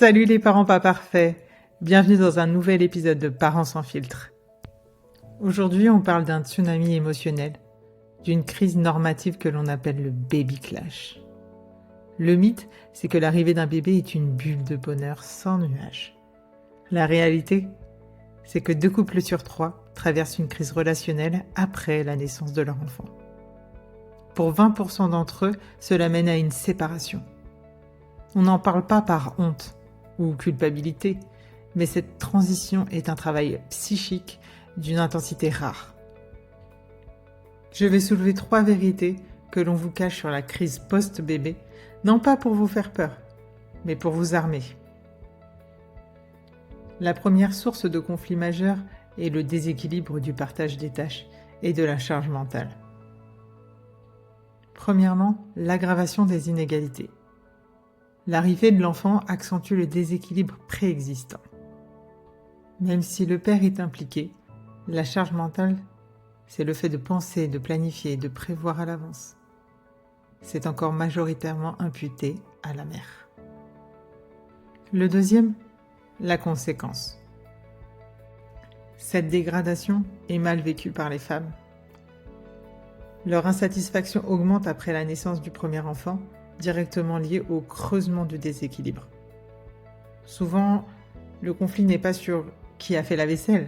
Salut les parents pas parfaits, bienvenue dans un nouvel épisode de Parents sans filtre. Aujourd'hui on parle d'un tsunami émotionnel, d'une crise normative que l'on appelle le baby clash. Le mythe, c'est que l'arrivée d'un bébé est une bulle de bonheur sans nuages. La réalité, c'est que 2 couples sur 3 traversent une crise relationnelle après la naissance de leur enfant. Pour 20% d'entre eux, cela mène à une séparation. On n'en parle pas par honte ou culpabilité, mais cette transition est un travail psychique d'une intensité rare. Je vais soulever 3 vérités que l'on vous cache sur la crise post-bébé, non pas pour vous faire peur, mais pour vous armer. La première source de conflit majeur est le déséquilibre du partage des tâches et de la charge mentale. Premièrement, l'aggravation des inégalités. L'arrivée de l'enfant accentue le déséquilibre préexistant. Même si le père est impliqué, la charge mentale, c'est le fait de penser, de planifier, de prévoir à l'avance. C'est encore majoritairement imputé à la mère. Le deuxième, la conséquence. Cette dégradation est mal vécue par les femmes. Leur insatisfaction augmente après la naissance du premier enfant, directement lié au creusement du déséquilibre. Souvent, le conflit n'est pas sur qui a fait la vaisselle,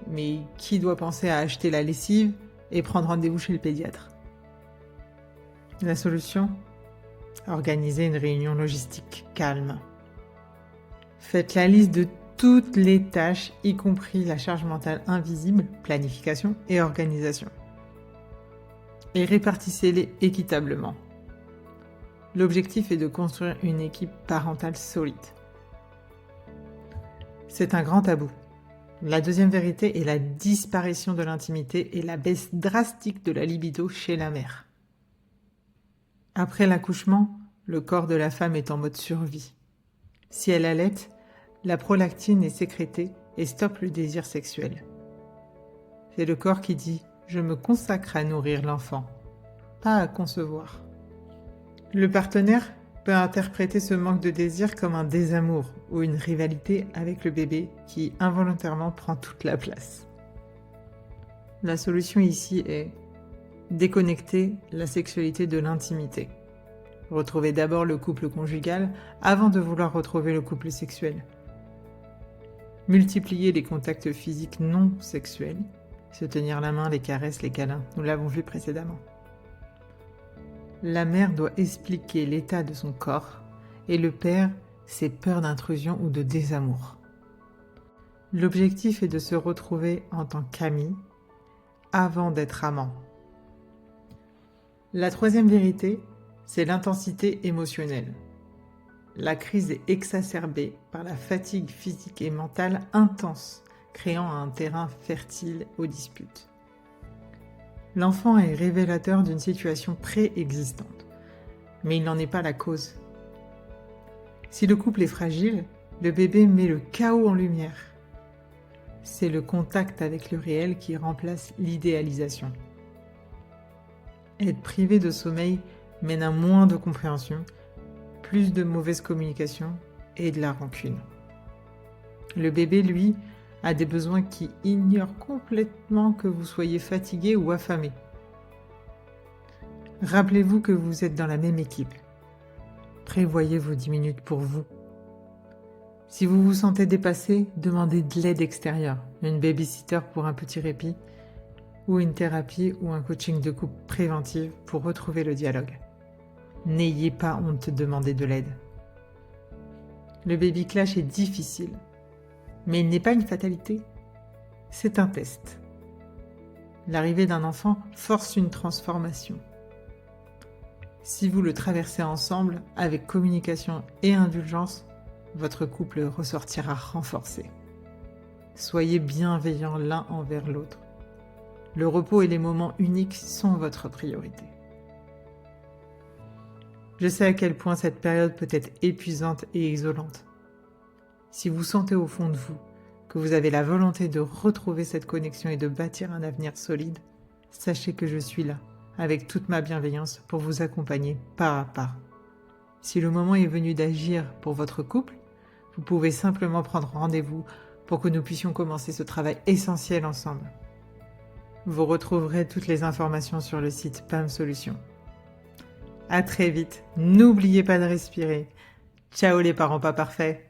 mais qui doit penser à acheter la lessive et prendre rendez-vous chez le pédiatre. La solution ? Organiser une réunion logistique calme. Faites la liste de toutes les tâches, y compris la charge mentale invisible, planification et organisation. Et répartissez-les équitablement. L'objectif est de construire une équipe parentale solide. C'est un grand tabou. La deuxième vérité est la disparition de l'intimité et la baisse drastique de la libido chez la mère. Après l'accouchement, le corps de la femme est en mode survie. Si elle allaite, la prolactine est sécrétée et stoppe le désir sexuel. C'est le corps qui dit « je me consacre à nourrir l'enfant », pas à concevoir. Le partenaire peut interpréter ce manque de désir comme un désamour ou une rivalité avec le bébé qui involontairement prend toute la place. La solution ici est déconnecter la sexualité de l'intimité. Retrouvez d'abord le couple conjugal avant de vouloir retrouver le couple sexuel. Multipliez les contacts physiques non sexuels, se tenir la main, les caresses, les câlins, nous l'avons vu précédemment. La mère doit expliquer l'état de son corps et le père ses peurs d'intrusion ou de désamour. L'objectif est de se retrouver en tant qu'amis avant d'être amants. La troisième vérité, c'est l'intensité émotionnelle. La crise est exacerbée par la fatigue physique et mentale intense, créant un terrain fertile aux disputes. L'enfant est révélateur d'une situation préexistante, mais il n'en est pas la cause. Si le couple est fragile, le bébé met le chaos en lumière. C'est le contact avec le réel qui remplace l'idéalisation. Être privé de sommeil mène à moins de compréhension, plus de mauvaise communication et de la rancune. Le bébé, lui, a des besoins qui ignorent complètement que vous soyez fatigué ou affamé. Rappelez-vous que vous êtes dans la même équipe. Prévoyez vos 10 minutes pour vous. Si vous vous sentez dépassé, demandez de l'aide extérieure, une babysitter pour un petit répit, ou une thérapie ou un coaching de couple préventif pour retrouver le dialogue. N'ayez pas honte de demander de l'aide. Le baby clash est difficile. Mais il n'est pas une fatalité, c'est un test. L'arrivée d'un enfant force une transformation. Si vous le traversez ensemble, avec communication et indulgence, votre couple ressortira renforcé. Soyez bienveillants l'un envers l'autre. Le repos et les moments uniques sont votre priorité. Je sais à quel point cette période peut être épuisante et isolante. Si vous sentez au fond de vous que vous avez la volonté de retrouver cette connexion et de bâtir un avenir solide, sachez que je suis là, avec toute ma bienveillance, pour vous accompagner pas à pas. Si le moment est venu d'agir pour votre couple, vous pouvez simplement prendre rendez-vous pour que nous puissions commencer ce travail essentiel ensemble. Vous retrouverez toutes les informations sur le site PAM Solutions. À très vite, n'oubliez pas de respirer. Ciao les parents pas parfaits.